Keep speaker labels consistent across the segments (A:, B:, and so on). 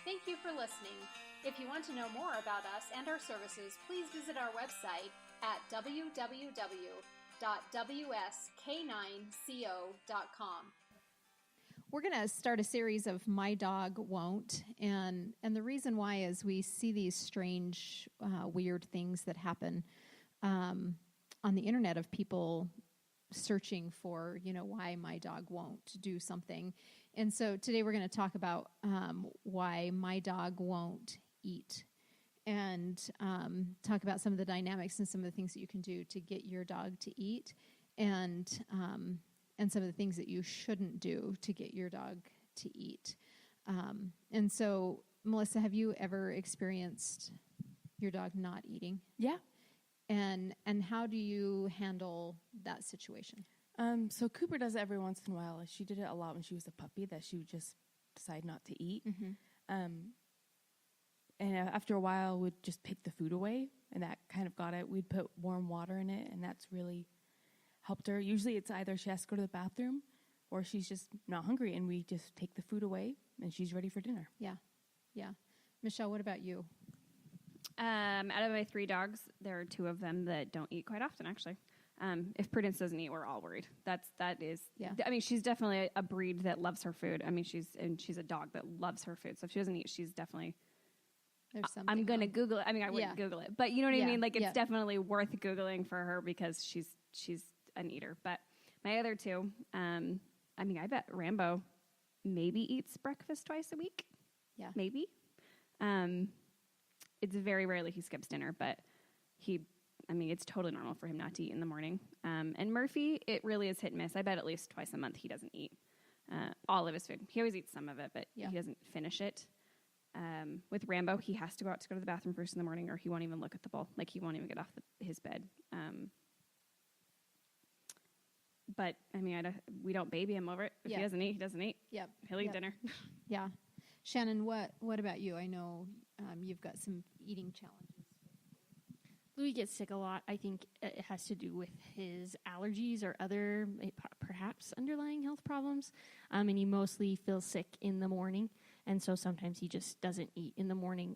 A: Thank you for listening. If you want to know more about us and our services, please visit our website at www.wsk9co.com. We're going to start a series of My Dog Won't, and the reason why is we see these strange, weird things that happen on the internet of people searching for, why my dog won't do something. And so today we're going to talk about why my dog won't eat, and talk about some of the dynamics and some of the things that you can do to get your dog to eat, and some of the things that you shouldn't do to get your dog to eat. And so, Melissa, have you ever experienced your dog not eating?
B: Yeah.
A: And how do you handle that situation?
B: So Cooper does it every once in a while. She did it a lot when she was a puppy, that she would just decide not to eat.
A: Mm-hmm.
B: And after a while, we'd just take the food away, and that kind of got it. We'd put warm water in it, and that's really helped her. Usually it's either she has to go to the bathroom or she's just not hungry, and we just take the food away and she's ready for dinner.
A: Yeah. Michelle, what about you?
C: Out of my 3 dogs, there are 2 of them that don't eat quite often, actually. If Prudence doesn't eat, we're all worried. That is.
A: Yeah.
C: I mean, she's definitely a breed that loves her food. I mean, she's a dog that loves her food. So if she doesn't eat, she's definitely.
A: There's something.
C: I'm going to Google it. I mean, I wouldn't Google it, but you know what I mean? Like, it's definitely worth Googling for her because she's an eater. But my other 2, I bet Rambo maybe eats breakfast twice a week.
A: Yeah.
C: Maybe. It's very rarely he skips dinner, but it's totally normal for him not to eat in the morning. And Murphy, it really is hit and miss. I bet at least twice a month he doesn't eat all of his food. He always eats some of it, but he doesn't finish it. With Rambo, he has to go out to go to the bathroom first in the morning, or he won't even look at the bowl. Like, he won't even get off his bed. But we don't baby him over it. If he doesn't eat, he doesn't eat.
A: Yep.
C: He'll eat dinner.
A: Yeah. Shannon, what about you? I know you've got some eating challenges.
D: Louis gets sick a lot. I think it has to do with his allergies or other perhaps underlying health problems. And he mostly feels sick in the morning. And so sometimes he just doesn't eat in the morning.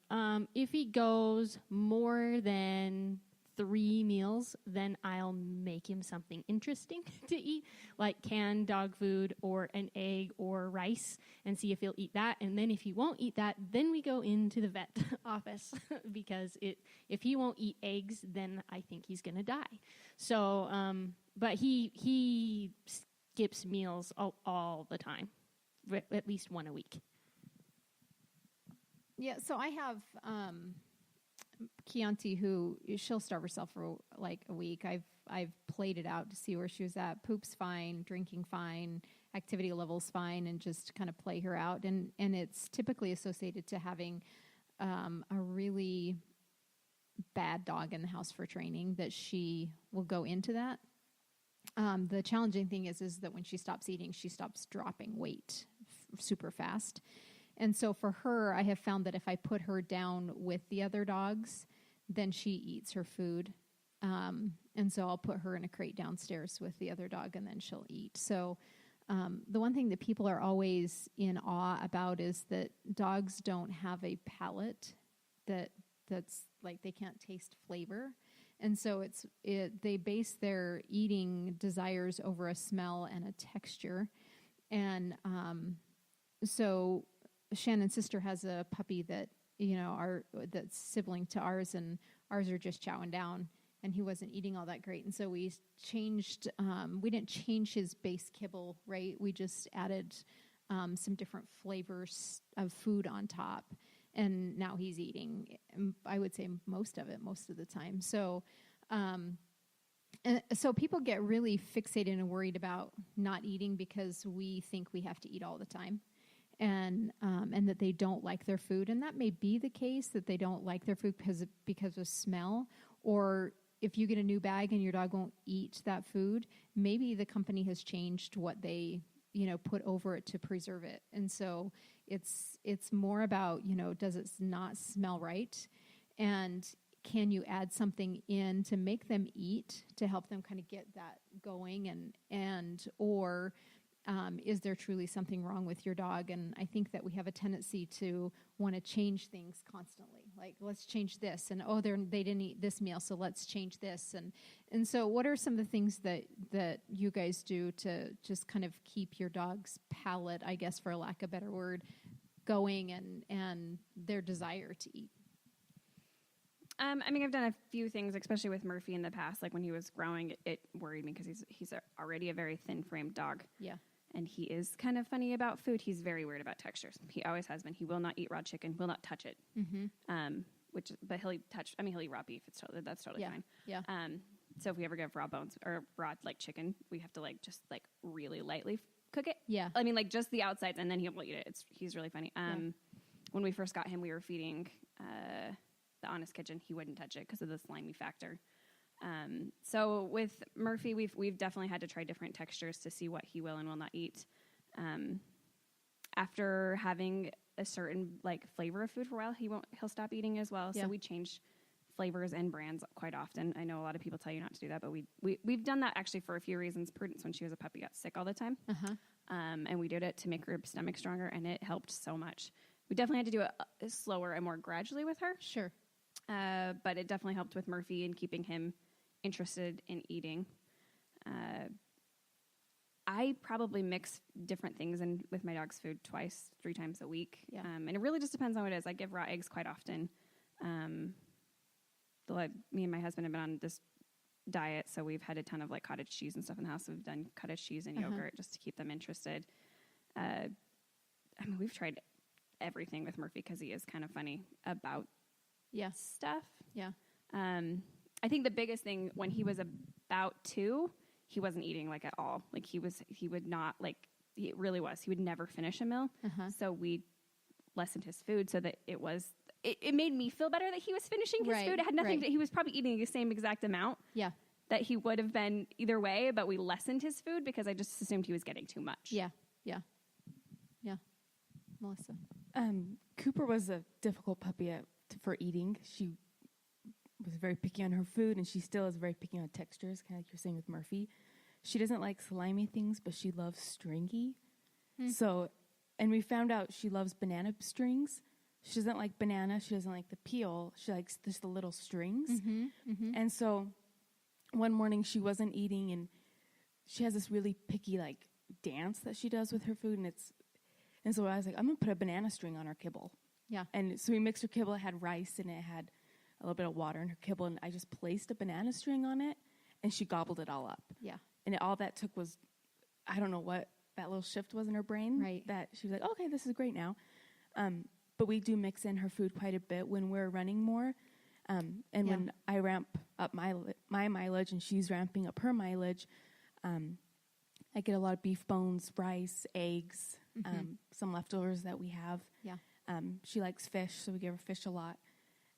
D: If he goes more than 3 meals, then I'll make him something interesting to eat, like canned dog food or an egg or rice, and see if he'll eat that. And then if he won't eat that, then we go into the vet office because if he won't eat eggs, then I think he's going to die. So, but he skips meals all the time, at least 1 a week.
A: Yeah, so I have Chianti, who she'll starve herself for like a week. I've played it out to see where she was at. Poop's fine, drinking fine, activity level's fine, and just kind of play her out. And it's typically associated to having a really bad dog in the house for training, that she will go into that. The challenging thing is that when she stops eating, she stops dropping weight super fast. And so for her, I have found that if I put her down with the other dogs, then she eats her food. And so I'll put her in a crate downstairs with the other dog, and then she'll eat. So the one thing that people are always in awe about is that dogs don't have a palate that's like, they can't taste flavor. And so they base their eating desires over a smell and a texture. And so Shannon's sister has a puppy that, that's sibling to ours, and ours are just chowing down, and he wasn't eating all that great. And so we changed, we didn't change his base kibble, right? We just added some different flavors of food on top. And now he's eating, I would say, most of the time. So, so people get really fixated and worried about not eating because we think we have to eat all the time. And that they don't like their food. And that may be the case, that they don't like their food because of smell. Or if you get a new bag and your dog won't eat that food, maybe the company has changed what they, put over it to preserve it. And so it's more about, does it not smell right? And can you add something in to make them eat, to help them kind of get that going, or is there truly something wrong with your dog? And I think that we have a tendency to want to change things constantly. Like, let's change this, and they didn't eat this meal, so let's change this. And so, what are some of the things that you guys do to just kind of keep your dog's palate, I guess, for lack of a better word, going and their desire to eat?
C: I mean, I've done a few things, especially with Murphy in the past. Like when he was growing, it worried me because he's already a very thin-framed dog.
A: Yeah.
C: And he is kind of funny about food. He's very weird about textures. He always has been. He will not eat raw chicken. Will not touch it.
A: Mm-hmm.
C: But he'll eat raw beef. That's totally fine.
A: Yeah.
C: So if we ever give raw bones or raw like chicken, we have to like just like really lightly cook it.
A: Yeah.
C: I mean, like just the outsides, and then he will eat it. He's really funny. When we first got him, we were feeding the Honest Kitchen. He wouldn't touch it because of the slimy factor. So with Murphy, we've definitely had to try different textures to see what he will and will not eat. After having a certain like flavor of food for a while, he'll stop eating as well.
A: Yeah.
C: So we change flavors and brands quite often. I know a lot of people tell you not to do that, but we've done that actually for a few reasons. Prudence, when she was a puppy, got sick all the time. And we did it to make her stomach stronger, and it helped so much. We definitely had to do it slower and more gradually with her.
A: Sure.
C: But it definitely helped with Murphy and keeping him interested in eating. I probably mix different things in with my dog's food 2-3 times a week.
A: Yeah.
C: And it really just depends on what it is. I give raw eggs quite often. Me and my husband have been on this diet, so we've had a ton of like cottage cheese and stuff in the house. So we've done cottage cheese and yogurt just to keep them interested. I mean, we've tried everything with Murphy because he is kind of funny about stuff.
A: Yeah.
C: I think the biggest thing when he was about 2, he wasn't eating like at all. Like he would not like, he really was. He would never finish a meal. So we lessened his food so that it made me feel better that he was finishing his food. It had nothing he was probably eating the same exact amount.
A: Yeah.
C: That he would have been either way, but we lessened his food because I just assumed he was getting too much.
A: Yeah. Yeah. Yeah. Melissa.
B: Cooper was a difficult puppy for eating. She was very picky on her food, and she still is very picky on textures, kind of like you're saying with Murphy. She doesn't like slimy things, but she loves stringy. So, and we found out she loves banana strings. She doesn't like banana. She doesn't like the peel. She likes just the little strings. And so one morning she wasn't eating, and she has this really picky like dance that she does with her food, and so I was like, I'm going to put a banana string on her kibble.
A: Yeah.
B: And so we mixed her kibble. It had rice and it had a little bit of water in her kibble, and I just placed a banana string on it, and she gobbled it all up.
A: Yeah.
B: And all that took was, I don't know what that little shift was in her brain.
A: Right.
B: That she was like, okay, this is great now. But we do mix in her food quite a bit when we're running more. And when I ramp up my mileage and she's ramping up her mileage, I get a lot of beef bones, rice, eggs, some leftovers that we have.
A: Yeah.
B: She likes fish, so we give her fish a lot.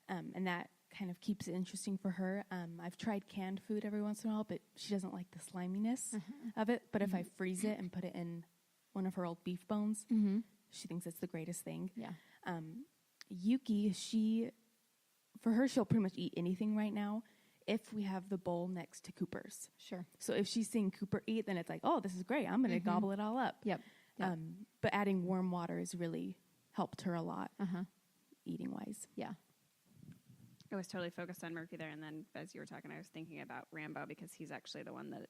B: And that kind of keeps it interesting for her. I've tried canned food every once in a while, but she doesn't like the sliminess of it. But if I freeze it and put it in one of her old beef bones, she thinks it's the greatest thing.
A: Yeah.
B: Yuki, for her, she'll pretty much eat anything right now if we have the bowl next to Cooper's.
A: Sure.
B: So if she's seeing Cooper eat, then it's like, oh, this is great. I'm going to gobble it all up.
A: Yep.
B: But adding warm water has really helped her a lot, eating-wise.
A: Yeah.
C: I was totally focused on Murphy there, and then as you were talking, I was thinking about Rambo because he's actually the one that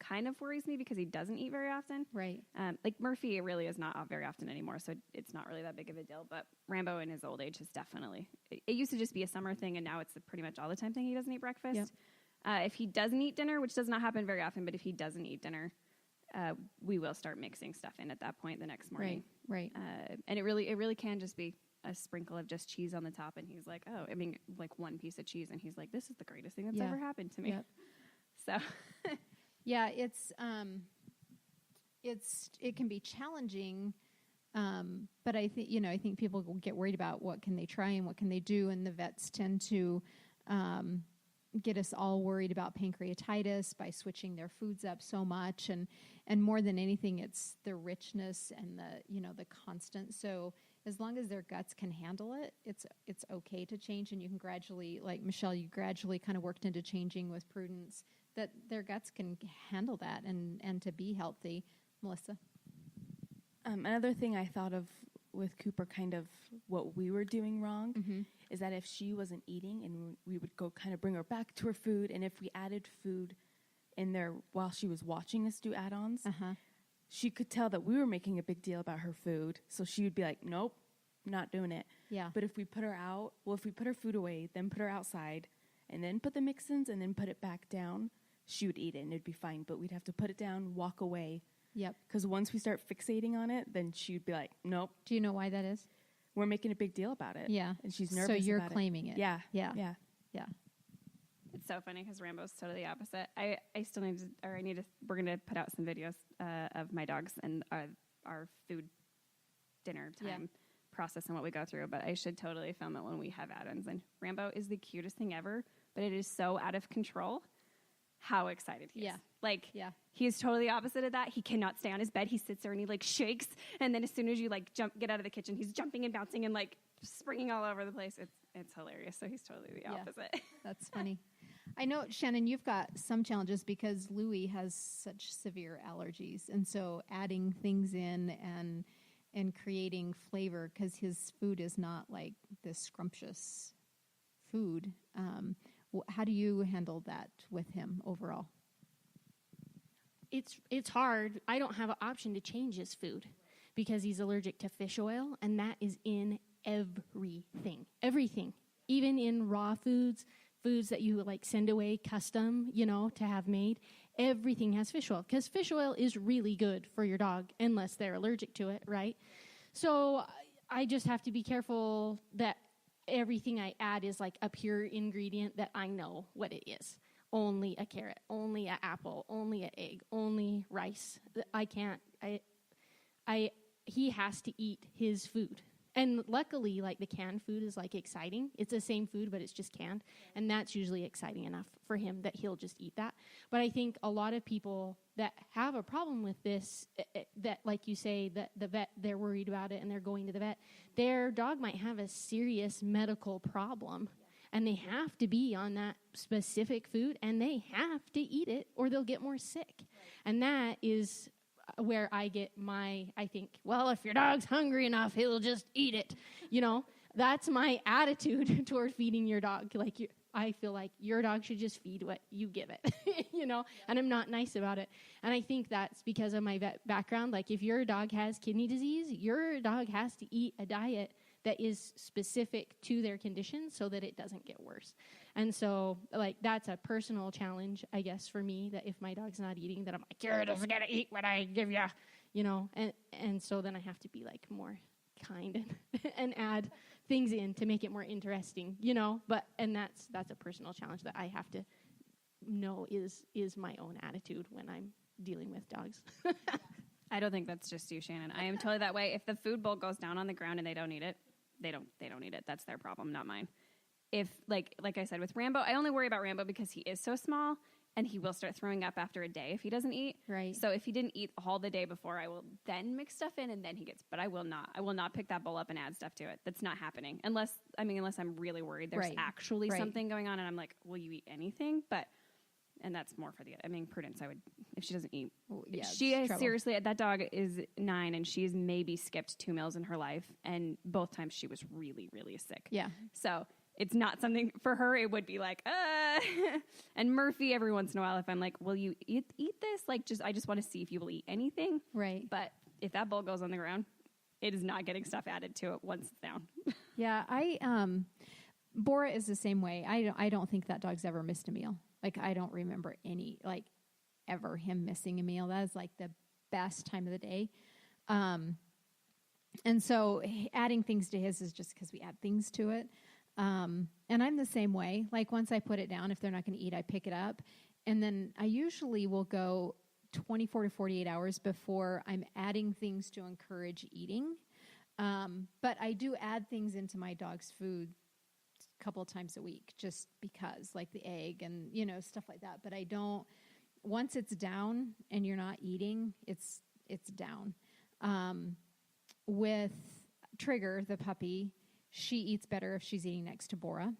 C: kind of worries me because he doesn't eat very often.
A: Right.
C: Like Murphy really is not very often anymore, so it's not really that big of a deal. But Rambo in his old age is definitely. It used to just be a summer thing, and now it's a pretty much all the time thing. He doesn't eat breakfast. Yep. If he doesn't eat dinner, which does not happen very often, but if he doesn't eat dinner, we will start mixing stuff in at that point the next morning.
A: Right.
C: And it really can just be a sprinkle of just cheese on the top, and he's like, oh, I mean, like one piece of cheese, and he's like, this is the greatest thing that's ever happened to me.
A: Yep.
C: So,
A: yeah, it can be challenging, but I think people will get worried about what can they try and what can they do, and the vets tend to get us all worried about pancreatitis by switching their foods up so much, and more than anything, it's the richness and the constant. So as long as their guts can handle it, it's okay to change, and you can gradually, like Michelle, you gradually kind of worked into changing with Prudence, that their guts can handle that and to be healthy. Melissa?
B: Another thing I thought of with Cooper, kind of what we were doing wrong, is that if she wasn't eating and we would go kind of bring her back to her food, and if we added food in there while she was watching us do add-ons, she could tell that we were making a big deal about her food. So she would be like, nope, not doing it.
A: Yeah.
B: But if we put her out, if we put her food away, then put her outside, and then put the mix-ins, and then put it back down, she would eat it, and it'd be fine. But we'd have to put it down, walk away.
A: Yep.
B: Because once we start fixating on it, then she'd be like, nope.
A: Do you know why that is?
B: We're making a big deal about it.
A: Yeah.
B: And she's nervous
A: So you're
B: about
A: claiming it.
B: Yeah.
A: Yeah.
B: Yeah.
A: Yeah.
C: It's so funny because Rambo's totally opposite. I still need to, we're going to put out some videos of my dogs and our food dinner time process and what we go through, but I should totally film it when we have add-ons. And Rambo is the cutest thing ever, but it is so out of control how excited he is. Like, he is totally opposite of that. He cannot stay on his bed. He sits there and he like shakes, and then as soon as you like get out of the kitchen, he's jumping and bouncing and like springing all over the place. It's hilarious. So he's totally the opposite.
A: That's funny. I know, Shannon, you've got some challenges because Louis has such severe allergies, and so adding things in and creating flavor, because his food is not like this scrumptious food. How do you handle that with him overall?
D: It's hard. I don't have an option to change his food because he's allergic to fish oil, and that is in everything. Everything. Even in raw foods that you like send away custom, to have made. Everything has fish oil because fish oil is really good for your dog unless they're allergic to it, right? So I just have to be careful that everything I add is like a pure ingredient that I know what it is. Only a carrot, only an apple, only an egg, only rice. I can't. He has to eat his food. And luckily, like the canned food is like exciting. It's the same food, but it's just canned. And that's usually exciting enough for him that he'll just eat that. But I think a lot of people that have a problem with this, that like you say, that the vet, they're worried about it and they're going to the vet, their dog might have a serious medical problem. And they have to be on that specific food, and they have to eat it or they'll get more sick. And that is where I get I think, well, if your dog's hungry enough, he'll just eat it. That's my attitude toward feeding your dog. Like, I feel like your dog should just feed what you give it, and I'm not nice about it. And I think that's because of my vet background. Like, if your dog has kidney disease, your dog has to eat a diet that is specific to their condition so that it doesn't get worse. And so, like, that's a personal challenge, I guess, for me, that if my dog's not eating, that I'm like, you're just going to eat what I give you, and so then I have to be, like, more kind and add things in to make it more interesting, and that's a personal challenge that I have to know is my own attitude when I'm dealing with dogs.
C: I don't think that's just you, Shannon. I am totally that way. If the food bowl goes down on the ground and they don't eat it, they don't eat it. That's their problem, not mine. If like I said with Rambo, I only worry about Rambo because he is so small and he will start throwing up after a day if he doesn't eat.
A: Right.
C: So if he didn't eat all the day before, I will then mix stuff in and then he gets. But I will not pick that bowl up and add stuff to it. That's not happening unless I'm really worried there's actually something going on and I'm like, will you eat anything? And that's more for Prudence, I would, if she doesn't eat. She is seriously, that dog is 9 and she's maybe skipped 2 meals in her life. And both times she was really, really sick.
A: Yeah.
C: So it's not something for her. It would be like, And Murphy, every once in a while, if I'm like, will you eat this? Like, I just want to see if you will eat anything.
A: Right.
C: But if that bowl goes on the ground, it is not getting stuff added to it once it's down.
A: Yeah. Bora is the same way. I don't think that dog's ever missed a meal. Like, I don't remember ever him missing a meal. That is like the best time of the day. And so adding things to his is just because we add things to it. And I'm the same way. Like, once I put it down, if they're not going to eat, I pick it up. And then I usually will go 24 to 48 hours before I'm adding things to encourage eating. But I do add things into my dog's food couple of times a week just because, like the egg and stuff like that. But I don't, once it's down and you're not eating, it's down. With Trigger, the puppy, she eats better if she's eating next to Bora.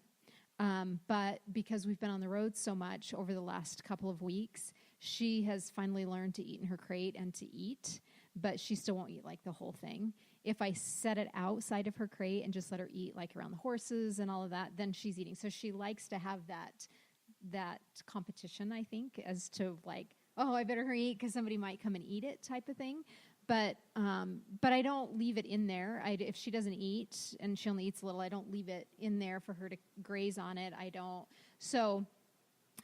A: But because we've been on the road so much over the last couple of weeks, she has finally learned to eat in her crate and to eat. but she still won't eat like the whole thing. If I set it outside of her crate and just let her eat like around the horses and all of that, then she's eating. So she likes to have that competition, I think, as to like, oh, I better hurry eat because somebody might come and eat it type of thing. But I don't leave it in there. If she doesn't eat and she only eats a little, I don't leave it in there for her to graze on it. I don't. So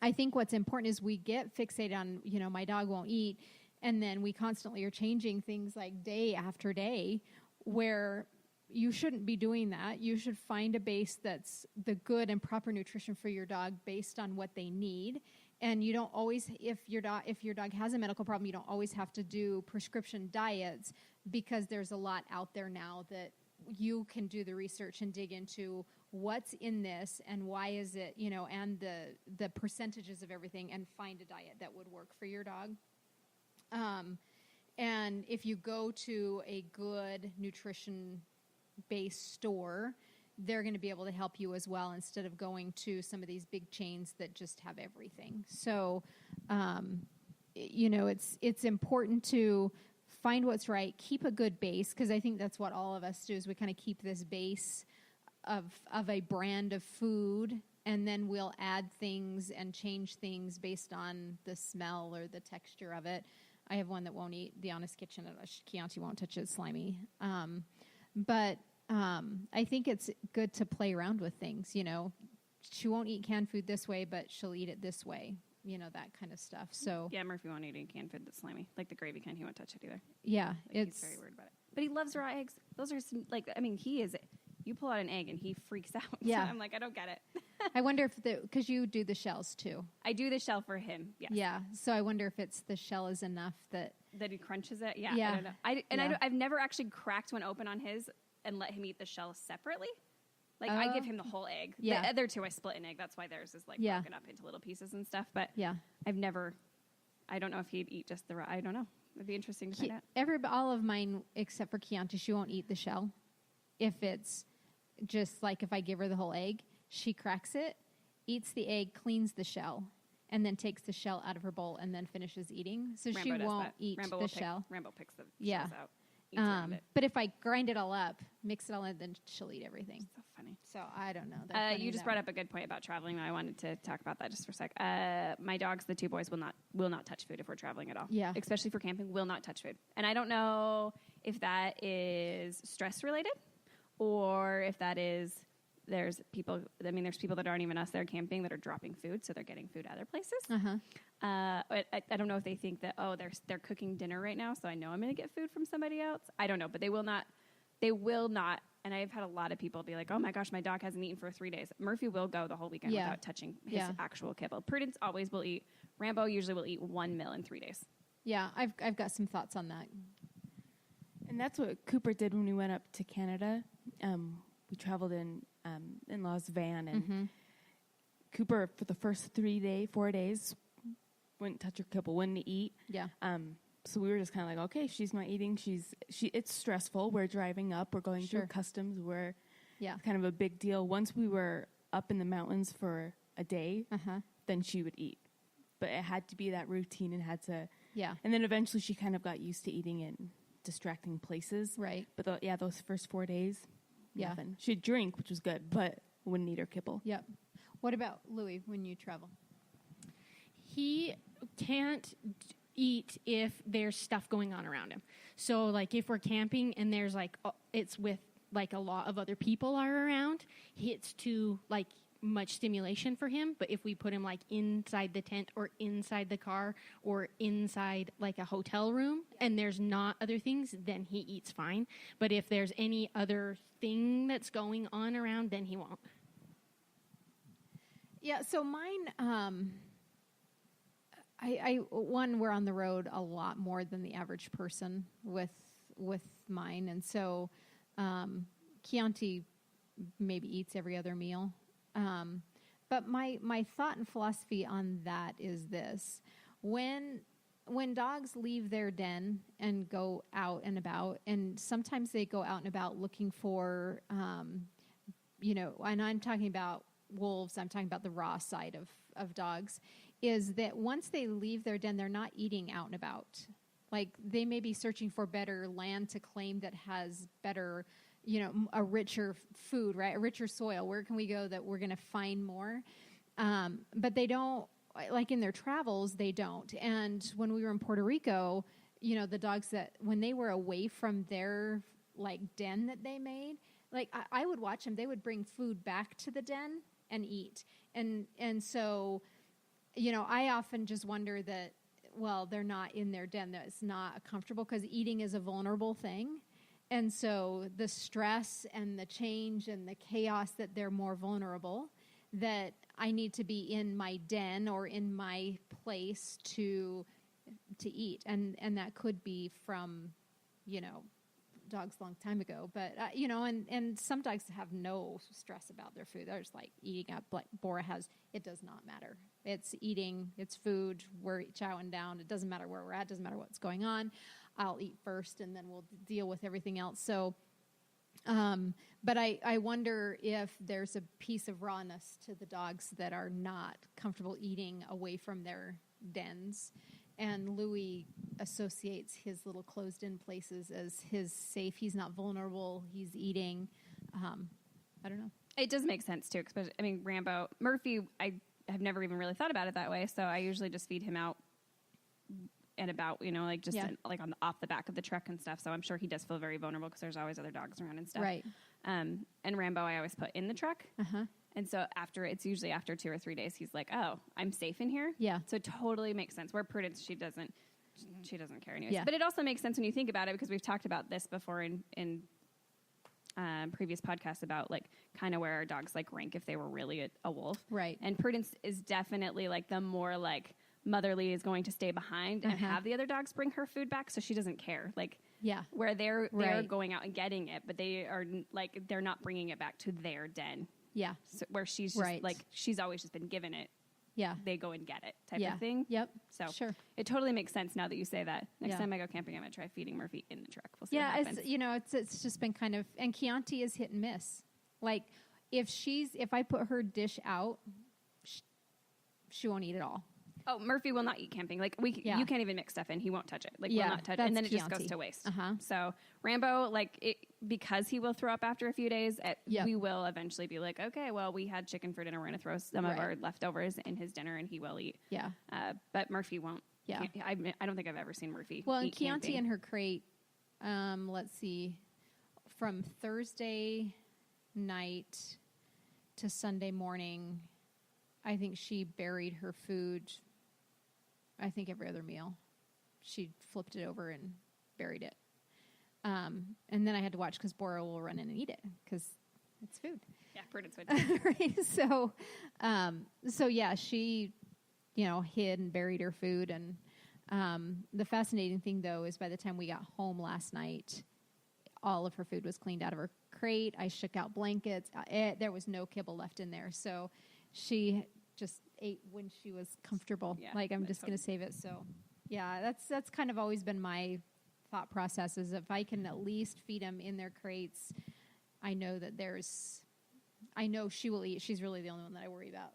A: I think what's important is we get fixated on, my dog won't eat. And then we constantly are changing things like day after day, where you shouldn't be doing that. You should find a base that's the good and proper nutrition for your dog based on what they need. And you don't always, if your dog has a medical problem, you don't always have to do prescription diets, because there's a lot out there now that you can do the research and dig into what's in this and why is it, and the percentages of everything, and find a diet that would work for your dog. And if you go to a good nutrition-based store, they're going to be able to help you as well, instead of going to some of these big chains that just have everything. So, it's important to find what's right, keep a good base, because I think that's what all of us do, is we kind of keep this base of a brand of food, and then we'll add things and change things based on the smell or the texture of it. I have one that won't eat the Honest Kitchen. Chianti won't touch it. It's slimy. But I think it's good to play around with things. She won't eat canned food this way, but she'll eat it this way. That kind of stuff. So
C: Yeah, Murphy won't eat any canned food that's slimy. Like the gravy can, he won't touch it either.
A: yeah,
C: He's very weird about it. But he loves raw eggs. Those are he is. You pull out an egg and he freaks out.
A: Yeah.
C: I'm like, I don't get it.
A: I wonder if because you do the shells too.
C: I do the shell for him. Yes.
A: Yeah. So I wonder if it's the shell is enough that
C: That he crunches it. Yeah.
A: Yeah.
C: I don't know.
A: Yeah.
C: I've never actually cracked one open on his and let him eat the shell separately. Like I give him the whole egg.
A: Yeah.
C: The other two, I split an egg. That's why theirs is like
A: Yeah.
C: broken up into little pieces and stuff. But
A: yeah.
C: I don't know if he'd eat just the raw. I don't know. It'd be interesting to find out.
A: All of mine except for Chianti, she won't eat the shell. If it's just like if I give her the whole egg, she cracks it, eats the egg, cleans the shell, and then takes the shell out of her bowl and then finishes eating. So
C: Rambo
A: she
C: does
A: won't
C: that.
A: eat
C: Rambo
A: the shell.
C: Rambo picks the
A: Yeah.
C: shells out. Eats around it.
A: But if I grind it all up, mix it all in, then she'll eat everything.
C: So funny.
A: So I don't know.
C: You just brought up a good point about traveling. I wanted to talk about that just for a sec. My dogs, the two boys, will not touch food if we're traveling at all.
A: Yeah.
C: Especially for camping, will not touch food. And I don't know if that is stress related or if that is there's people that aren't even us there camping that are dropping food, so they're getting food other places.
A: Uh-huh.
C: I don't know if they think that, they're cooking dinner right now, so I know I'm going to get food from somebody else. I don't know, but they will not. And I've had a lot of people be like, oh my gosh, my dog hasn't eaten for 3 days. Murphy will go the whole weekend without touching his actual kibble. Prudence always will eat. Rambo usually will eat 1 meal in 3 days.
A: Yeah, I've got some thoughts on that.
B: And that's what Cooper did when we went up to Canada. We traveled in in-laws van, and Cooper for the first 4 days wouldn't touch her kibble, wouldn't eat.
A: Yeah.
B: So we were just kind of like, okay, she's not eating. It's stressful. We're driving up. We're going through customs. We're kind of a big deal. Once we were up in the mountains for a day, then she would eat. But it had to be that routine and had to.
A: Yeah.
B: And then eventually she kind of got used to eating in distracting places.
A: Right.
B: But those first 4 days,
A: Yeah.
B: nothing. She'd drink, which was good, but wouldn't eat her kibble.
A: Yep. What about Louis when you travel?
D: He can't eat if there's stuff going on around him. So, like, if we're camping and there's, it's with, a lot of other people are around, it's too, much stimulation for him. But if we put him, inside the tent or inside the car or inside, a hotel room and there's not other things, then he eats fine. But if there's any other thing that's going on around, then he won't.
A: Yeah, so mine, we're on the road a lot more than the average person with mine, and so Chianti maybe eats every other meal. But my thought and philosophy on that is this: when dogs leave their den and go out and about, and sometimes they go out and about looking for, and I'm talking about wolves, I'm talking about the raw side of dogs, is that once they leave their den, they're not eating out and about. Like they may be searching for better land to claim that has better, a richer food, right? A richer soil. Where can we go that we're going to find more? But they don't, like in their travels, they don't. And when we were in Puerto Rico, the dogs that when they were away from their like den that they made, like I would watch them, they would bring food back to the den and eat. And so, I often just wonder that, well, they're not in their den, that it's not comfortable, because eating is a vulnerable thing. And so the stress and the change and the chaos, that they're more vulnerable, that I need to be in my den or in my place to eat. And that could be from, dogs a long time ago. But, and some dogs have no stress about their food. They're just like eating up, like Bora has. It does not matter. It's eating, it's food. We're chowing down. It doesn't matter where we're at. It doesn't matter what's going on. I'll eat first and then we'll deal with everything else. So, but I wonder if there's a piece of rawness to the dogs that are not comfortable eating away from their dens. And Louis associates his little closed-in places as his safe. He's not vulnerable. He's eating. I don't know.
C: It does make sense, too. Especially, Rambo. Murphy, I have never even really thought about it that way, so I usually just feed him out and about, off the back of the truck and stuff. So I'm sure he does feel very vulnerable because there's always other dogs around and stuff.
A: Right.
C: And Rambo I always put in the truck.
A: Uh-huh.
C: And so it's usually after 2 or 3 days, he's like, oh, I'm safe in here.
A: Yeah.
C: So it totally makes sense. Where Prudence, she doesn't care anyways.
A: Yeah.
C: But it also makes sense when you think about it, because we've talked about this before in previous podcasts about like kind of where our dogs like rank if they were really a wolf.
A: Right.
C: And Prudence is definitely like the more like motherly, is going to stay behind and have the other dogs bring her food back, so she doesn't care. Like,
A: yeah,
C: where they're
A: right.
C: going out and getting it, but they are like, they're not bringing it back to their den.
A: Yeah.
C: So where she's just
A: right.
C: like, she's always just been given it.
A: Yeah.
C: They go and get it type
A: yeah.
C: of thing.
A: Yep.
C: So
A: sure.
C: It totally makes sense now that you say that. Next
A: Yeah.
C: time I go camping, I'm going to try feeding Murphy in the truck. We'll see
A: Yeah.
C: what happens.
A: It's just been kind of, and Chianti is hit and miss. Like if I put her dish out, she won't eat it all.
C: Oh, Murphy will not eat camping. Like you can't even mix stuff in. He won't touch it. Like,
A: yeah,
C: will not touch it. And then it
A: Chianti.
C: just goes to waste.
A: Uh-huh.
C: So Rambo, because he will throw up after a few days, we will eventually be like, okay, well, we had chicken for dinner. We're going to throw some of our leftovers in his dinner and he will eat.
A: Yeah.
C: But Murphy won't.
A: Yeah.
C: I don't think I've ever seen Murphy
A: Well, and
C: eat
A: Chianti
C: camping.
A: in her crate, let's see, from Thursday night to Sunday morning, I think she buried her food, I think every other meal. She flipped it over and buried it. And then I had to watch because Bora will run in and eat it because it's food.
C: Yeah, Prudence would.
A: Right? So yeah, she, hid and buried her food. And the fascinating thing, though, is by the time we got home last night, all of her food was cleaned out of her crate. I shook out blankets. There was no kibble left in there. So she just ate when she was comfortable.
C: Yeah,
A: like, I'm just going to save it. So, yeah, that's kind of always been my thought process, is if I can at least feed them in their crates, I know that I know she will eat. She's really the only one that I worry about.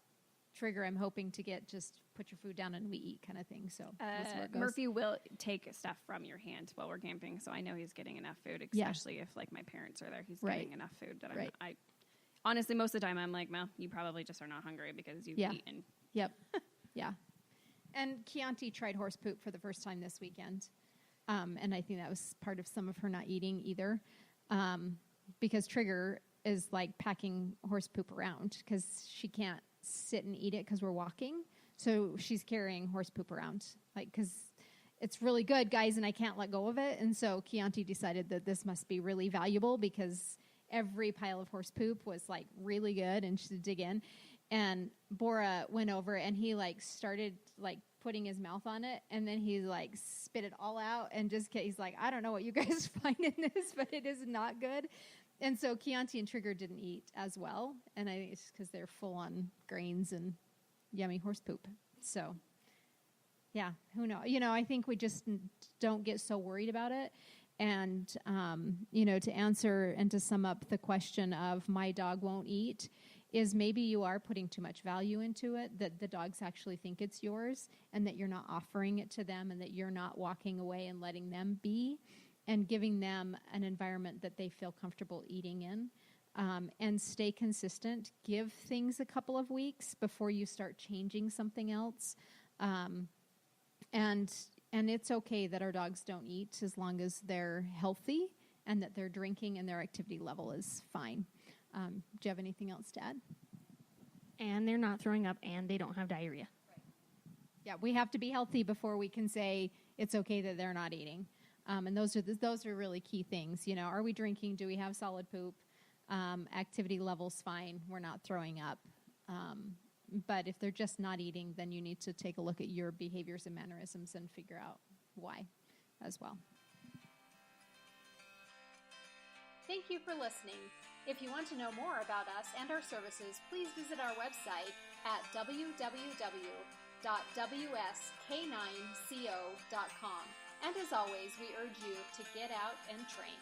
A: Trigger, I'm hoping to get just put your food down and we eat kind of thing. So we'll see where it goes.
C: Murphy will take stuff from your hand while we're camping, so I know he's getting enough food, especially if like my parents are there. He's getting enough food that I honestly, most of the time I'm like, well, you probably just are not hungry because you've eaten.
A: Yep. Yeah. And Chianti tried horse poop for the first time this weekend. And I think that was part of some of her not eating either. Because Trigger is like packing horse poop around because she can't sit and eat it because we're walking. So she's carrying horse poop around, like, because it's really good, guys, and I can't let go of it. And so Chianti decided that this must be really valuable because every pile of horse poop was like really good and she should dig in. And Bora went over and he like started like putting his mouth on it, and then he like spit it all out and he's like, I don't know what you guys find in this, but it is not good. And so Chianti and Trigger didn't eat as well, and I think it's because they're full on grains and yummy horse poop. So, yeah, who knows? I think we just don't get so worried about it. And, to answer and to sum up the question of my dog won't eat is maybe you are putting too much value into it, that the dogs actually think it's yours, and that you're not offering it to them, and that you're not walking away and letting them be and giving them an environment that they feel comfortable eating in. And stay consistent. Give things a couple of weeks before you start changing something else. And it's okay that our dogs don't eat as long as they're healthy and that they're drinking and their activity level is fine. Do you have anything else to add?
D: And they're not throwing up and they don't have diarrhea.
A: Yeah, we have to be healthy before we can say it's okay that they're not eating. And those are really key things. You know, are we drinking? Do we have solid poop? Activity level's fine. We're not throwing up. But if they're just not eating, then you need to take a look at your behaviors and mannerisms and figure out why as well. Thank you for listening. If you want to know more about us and our services, please visit our website at www.wsk9co.com. And as always, we urge you to get out and train.